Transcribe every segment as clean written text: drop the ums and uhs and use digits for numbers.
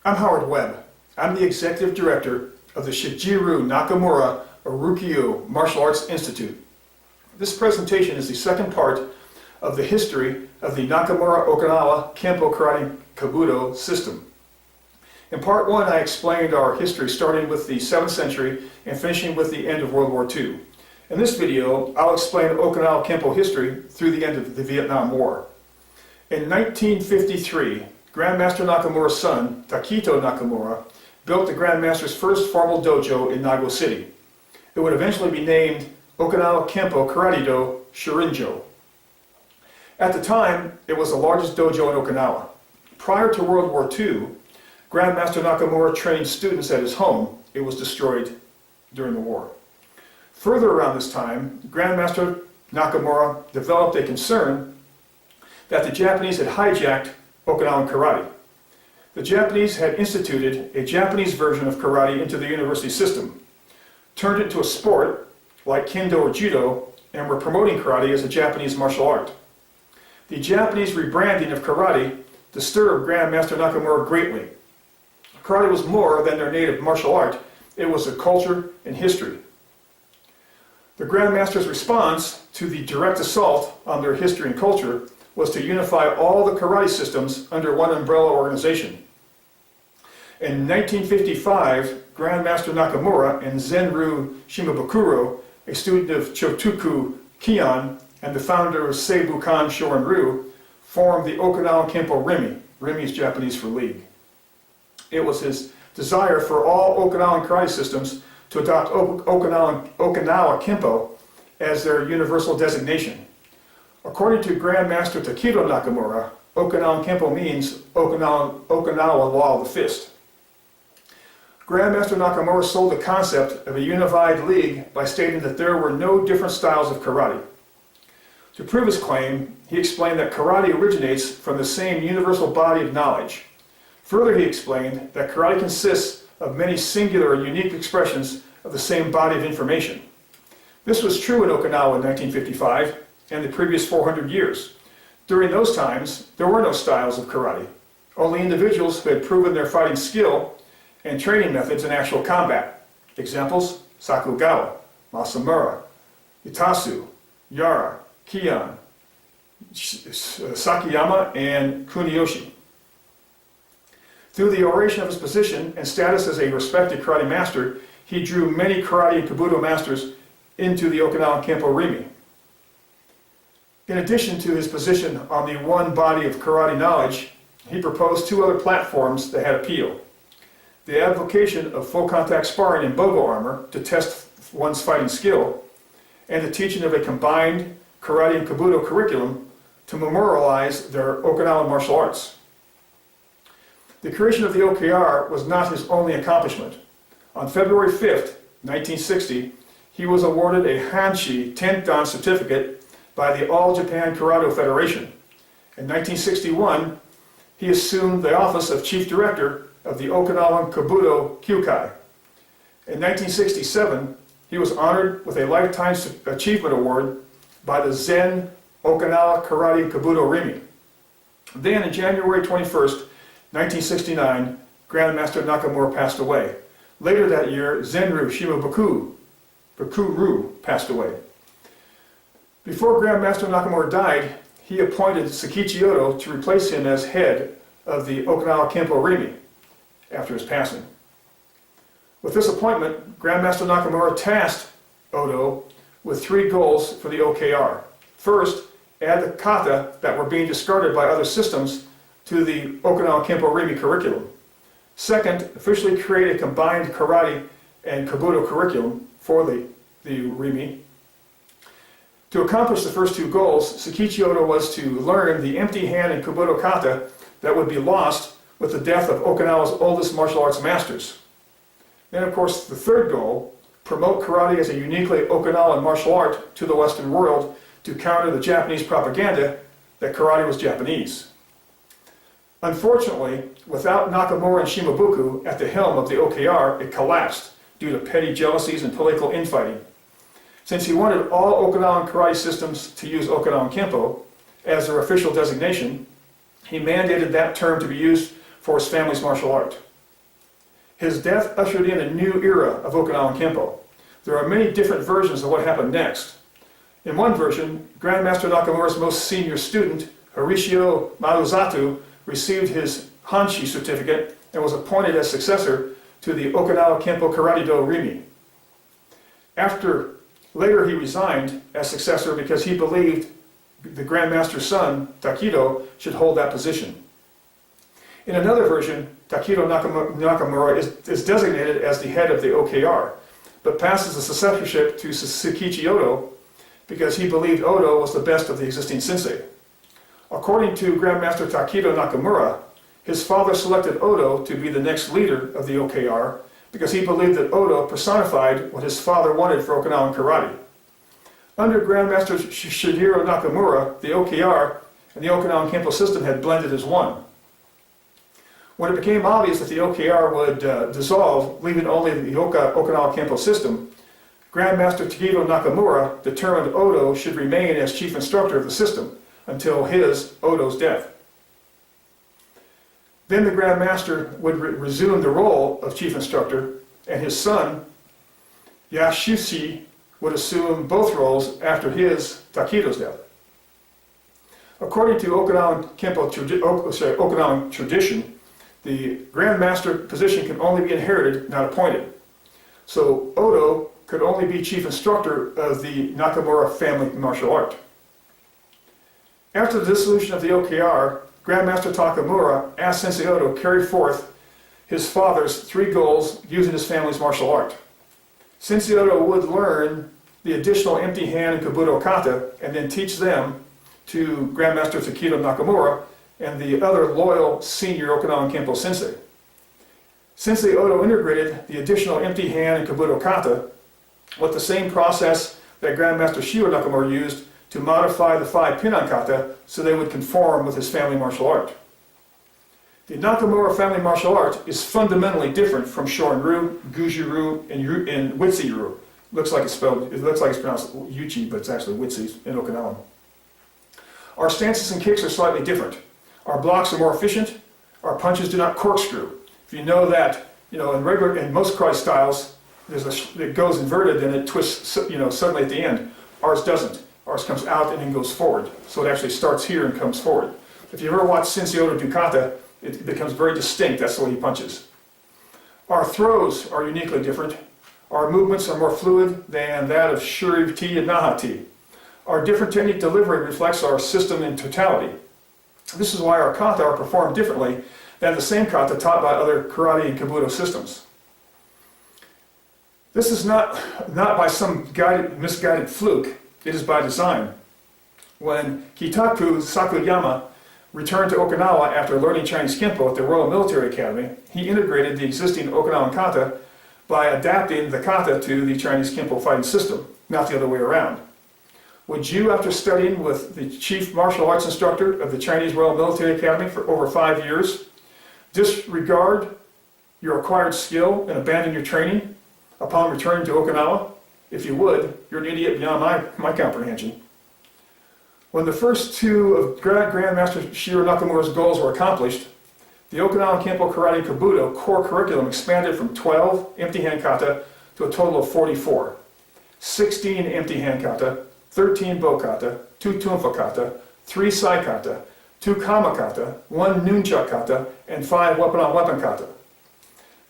I'm Howard Webb. I'm the Executive Director of the Shigeru Nakamura Okinawa Martial Arts Institute. This presentation is the second part of the history of the Nakamura Okinawa Kenpo Karate Kobudo system. In part one, I explained our history starting with the 7th century and finishing with the end of World War II. In this video, I'll explain Okinawa Kenpo history through the end of the Vietnam War. In 1953, Grandmaster Nakamura's son, Takito Nakamura, built the Grandmaster's first formal dojo in Nago City. It would eventually be named Okinawa Kenpo Karate-do Shurinjo. At the time, it was the largest dojo in Okinawa. Prior to World War II, Grandmaster Nakamura trained students at his home. It was destroyed during the war. Further around this time, Grandmaster Nakamura developed a concern that the Japanese had hijacked Okinawan karate. The Japanese had instituted a Japanese version of karate into the university system, turned it into a sport like kendo or judo, and were promoting karate as a Japanese martial art. The Japanese rebranding of karate disturbed Grandmaster Nakamura greatly. Karate was more than their native martial art, it was a culture and history. The Grandmaster's response to the direct assault on their history and culture was to unify all the karate systems under one umbrella organization. In 1955, Grandmaster Nakamura and Zenryu Shimabukuro, a student of Chotoku Kion and the founder of Seibukan Shorin-ryu, formed the Okinawa Kenpo Rimi. Rimi is Japanese for league. It was his desire for all Okinawan karate systems to adopt Okinawa Kenpo as their universal designation. According to Grandmaster Takito Nakamura, Okinawan Kenpo means Okinawa Law of the Fist. Grandmaster Nakamura sold the concept of a unified league by stating that there were no different styles of karate. To prove his claim, he explained that karate originates from the same universal body of knowledge. Further, he explained that karate consists of many singular and unique expressions of the same body of information. This was true in Okinawa in 1955 and the previous 400 years. During those times, there were no styles of karate, only individuals who had proven their fighting skill and training methods in actual combat. Examples: Sakugawa, Masamura, Itasu, Yara, Kion, Sakiyama, and Kuniyoshi. Through the oration of his position and status as a respected karate master, he drew many karate and Kobudo masters into the Okinawa Kenpo Rimi. In addition to his position on the one body of karate knowledge, he proposed two other platforms that had appeal: the advocation of full contact sparring in bogo armor to test one's fighting skill, and the teaching of a combined karate and Kobudo curriculum to memorialize their Okinawan martial arts. The creation of the OKR was not his only accomplishment. On February 5th, 1960, he was awarded a Hanshi 10th Dan certificate by the All Japan Karate Federation. In 1961, he assumed the office of Chief Director of the Okinawan Kobudo Kyukai. In 1967, he was honored with a Lifetime Achievement Award by the Zen Okinawa Karate Kobudo Rimi. Then, on January 21st, 1969, Grandmaster Nakamura passed away. Later that year, Zenryu Shimabukuro passed away. Before Grandmaster Nakamura died, he appointed Sakichi Odo to replace him as head of the Okinawa Kenpo Rimi after his passing. With this appointment, Grandmaster Nakamura tasked Odo with 3 goals for the OKR. First, add the kata that were being discarded by other systems to the Okinawa Kenpo Rimi curriculum. Second, officially create a combined karate and Kobudo curriculum for the Rimi. To accomplish the first 2 goals, Sakichi Odo was to learn the empty hand and Kobudo kata that would be lost with the death of Okinawa's oldest martial arts masters. Then, of course, the third goal, promote karate as a uniquely Okinawan martial art to the Western world to counter the Japanese propaganda that karate was Japanese. Unfortunately, without Nakamura and Shimabuku at the helm of the OKR, it collapsed due to petty jealousies and political infighting. Since he wanted all Okinawan karate systems to use Okinawan Kenpo as their official designation, he mandated that term to be used for his family's martial art. His death ushered in a new era of Okinawan Kenpo. There are many different versions of what happened next. In one version, Grandmaster Nakamura's most senior student, Horatio Maruzatu, received his Hanshi certificate and was appointed as successor to the Okinawa Kenpo Karate-do Rimi. Later he resigned as successor because he believed the Grandmaster's son, Takido, should hold that position. In another version, Takido Nakamura is designated as the head of the OKR, but passes the successorship to Tsukichi Odo because he believed Odo was the best of the existing sensei. According to Grandmaster Takido Nakamura, his father selected Odo to be the next leader of the OKR because he believed that Odo personified what his father wanted for Okinawan karate. Under Grandmaster Shigeru Nakamura, the OKR and the Okinawan Kenpo system had blended as one. When it became obvious that the OKR would dissolve, leaving only the Okinawa Kenpo system, Grandmaster Takedo Nakamura determined Odo should remain as chief instructor of the system until Odo's death. Then the Grandmaster would resume the role of chief instructor, and his son, Yashushi, would assume both roles after Takedo's death. According to Okinawan tradition, the Grandmaster position can only be inherited, not appointed. So Odo could only be chief instructor of the Nakamura family martial art. After the dissolution of the OKR, Grandmaster Takamura asked Sensei Odo to carry forth his father's 3 goals using his family's martial art. Sensei Odo would learn the additional empty hand and Kobudo kata and then teach them to Grandmaster Takedo Nakamura and the other loyal senior Okinawan Kenpo sensei. Sensei Odo integrated the additional empty hand and Kobudo kata with the same process that Grandmaster Shiro Nakamura used to modify the 5 Pinan kata so they would conform with his family martial art. The Nakamura family martial art is fundamentally different from Shorin-ryu, Guju-ryu, and Witsi-ryu. It looks like it's pronounced Yuchi, but it's actually Witsi in Okinawan. Our stances and kicks are slightly different. Our blocks are more efficient. Our punches do not corkscrew. If you know that, in most karate styles, it goes inverted and it twists, suddenly at the end. Ours doesn't. Ours comes out and then goes forward. So it actually starts here and comes forward. If you ever watch Sensei Odo do kata, it becomes very distinct. That's the way he punches. Our throws are uniquely different. Our movements are more fluid than that of Shuri-ti and Naha-ti. Our different technique delivery reflects our system in totality. This is why our kata are performed differently than the same kata taught by other karate and Kobudo systems. This is not by some misguided fluke. It is by design. When Kitaku Sakuyama returned to Okinawa after learning Chinese Kenpo at the Royal Military Academy, he integrated the existing Okinawan kata by adapting the kata to the Chinese Kenpo fighting system, not the other way around. Would you, after studying with the chief martial arts instructor of the Chinese Royal Military Academy for over 5 years, disregard your acquired skill and abandon your training upon returning to Okinawa? If you would, you're an idiot beyond my comprehension. When the first 2 of Grandmaster Shiro Nakamura's goals were accomplished, the Okinawan Kenpo Karate Kobudo core curriculum expanded from 12 empty hand kata to a total of 44. 16 empty hand kata, 13 bo kata, 2 tunfa kata, 3 sai kata, 2 kama kata, 1 nunchak kata, and 5 weapon-on-weapon kata.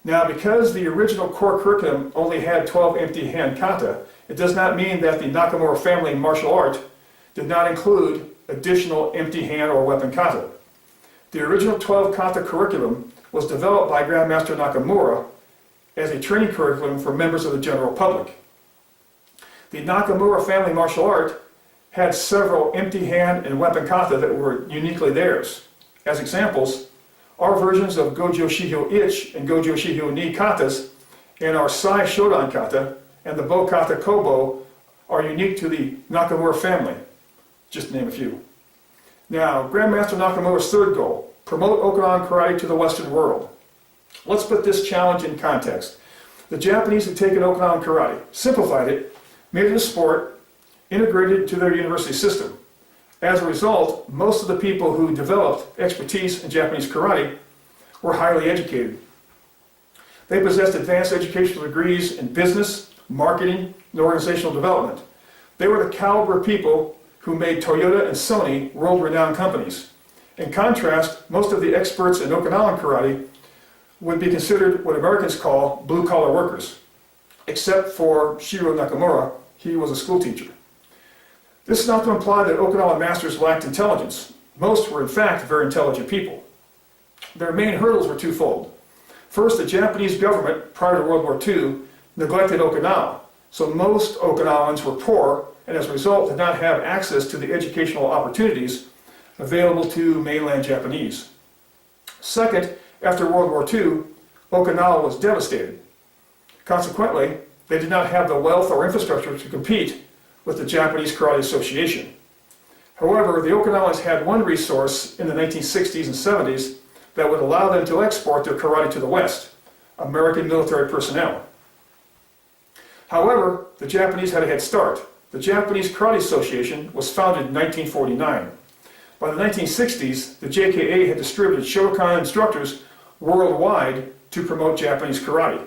Now, because the original core curriculum only had 12 empty hand kata, it does not mean that the Nakamura family martial art did not include additional empty hand or weapon kata. The original 12 kata curriculum was developed by Grandmaster Nakamura as a training curriculum for members of the general public. The Nakamura family martial art had several empty hand and weapon kata that were uniquely theirs. As examples, our versions of Gojo Shiho Ich and Gojo Shiho Ni katas and our Sai Shodan kata and the Bo kata Kobo are unique to the Nakamura family, just to name a few. Now, Grandmaster Nakamura's 3rd goal, promote Okinawan karate to the Western world. Let's put this challenge in context. The Japanese had taken Okinawan karate, simplified it, made it a sport, integrated it to their university system. As a result, most of the people who developed expertise in Japanese karate were highly educated. They possessed advanced educational degrees in business, marketing, and organizational development. They were the caliber of people who made Toyota and Sony world-renowned companies. In contrast, most of the experts in Okinawan karate would be considered what Americans call blue-collar workers, except for Shiro Nakamura. He was a school teacher. This is not to imply that Okinawan masters lacked intelligence. Most were in fact very intelligent people. Their main hurdles were twofold. First, the Japanese government, prior to World War II, neglected Okinawa, so most Okinawans were poor and as a result did not have access to the educational opportunities available to mainland Japanese. Second, after World War II, Okinawa was devastated. Consequently, they did not have the wealth or infrastructure to compete with the Japanese Karate Association. However, the Okinawans had one resource in the 1960s and 70s that would allow them to export their karate to the West: American military personnel. However, the Japanese had a head start. The Japanese Karate Association was founded in 1949. By the 1960s, the JKA had distributed Shotokan instructors worldwide to promote Japanese karate.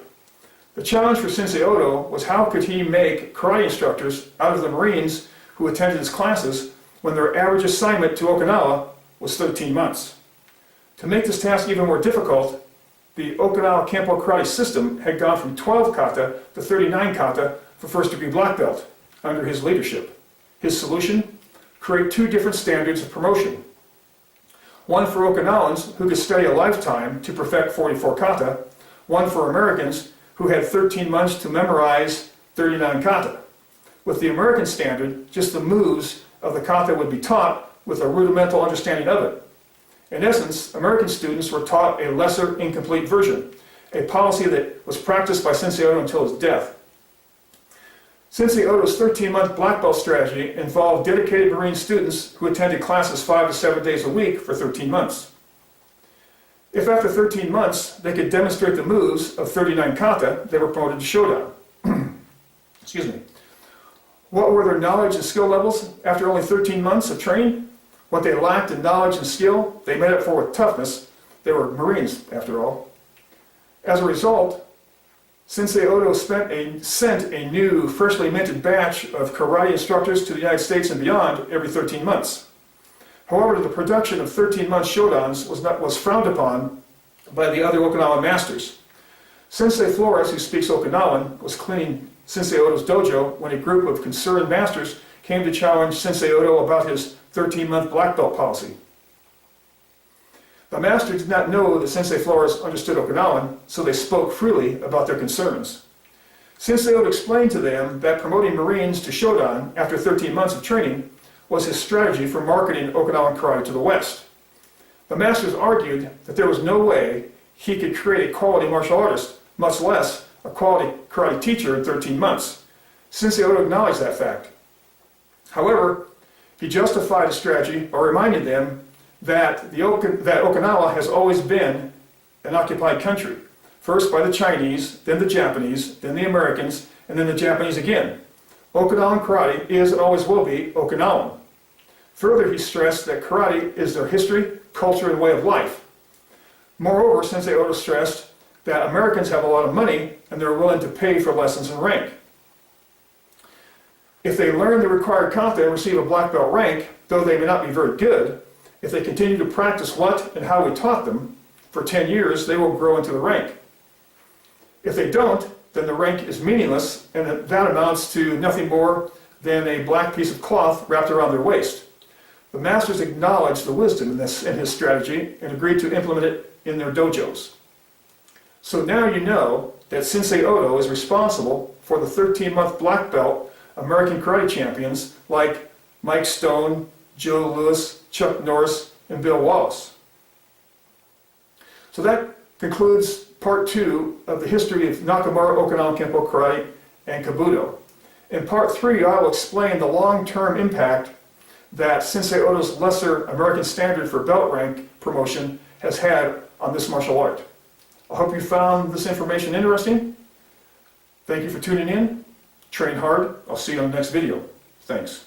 The challenge for Sensei Odo was how could he make karate instructors out of the Marines who attended his classes when their average assignment to Okinawa was 13 months. To make this task even more difficult, the Okinawa Kenpo karate system had gone from 12 kata to 39 kata for first-degree black belt under his leadership. His solution? Create two different standards of promotion. One for Okinawans who could study a lifetime to perfect 44 kata, one for Americans who had 13 months to memorize 39 kata. With the American standard, just the moves of the kata would be taught with a rudimental understanding of it. In essence, American students were taught a lesser, incomplete version, a policy that was practiced by Sensei Odo until his death. Sensei Odo's 13-month black belt strategy involved dedicated Marine students who attended classes 5 to 7 days a week for 13 months. If after 13 months they could demonstrate the moves of 39 kata, they were promoted to Shodan. Excuse me. What were their knowledge and skill levels after only 13 months of training? What they lacked in knowledge and skill, they made up for with toughness. They were Marines, after all. As a result, Sensei Odo sent a new, freshly minted batch of karate instructors to the United States and beyond every 13 months. However, the production of 13-month Shodans was frowned upon by the other Okinawan masters. Sensei Flores, who speaks Okinawan, was cleaning Sensei Odo's dojo when a group of concerned masters came to challenge Sensei Odo about his 13-month black belt policy. The master did not know that Sensei Flores understood Okinawan, so they spoke freely about their concerns. Sensei Odo explained to them that promoting Marines to Shodan after 13 months of training was his strategy for marketing Okinawan karate to the West. The masters argued that there was no way he could create a quality martial artist, much less a quality karate teacher in 13 months. Sensei Odo acknowledged that fact. However, he justified his strategy by reminding them that Okinawa has always been an occupied country, first by the Chinese, then the Japanese, then the Americans, and then the Japanese again. Okinawan karate is and always will be Okinawan. Further, he stressed that karate is their history, culture, and way of life. Moreover, Sensei Odo stressed that Americans have a lot of money and they're willing to pay for lessons and rank. If they learn the required kata and receive a black belt rank, though they may not be very good, if they continue to practice what and how we taught them, for 10 years they will grow into the rank. If they don't, then the rank is meaningless, and that amounts to nothing more than a black piece of cloth wrapped around their waist. The masters acknowledged the wisdom in his strategy and agreed to implement it in their dojos. So now you know that Sensei Odo is responsible for the 13-month black belt American karate champions like Mike Stone, Joe Louis, Chuck Norris, and Bill Wallace. So that concludes part 2 of the history of Nakamura Okinawa Kenpo karate and Kobudo. In part 3, I will explain the long-term impact that Sensei Odo's lesser American standard for belt rank promotion has had on this martial art. I hope you found this information interesting. Thank you for tuning in. Train hard. I'll see you on the next video. Thanks.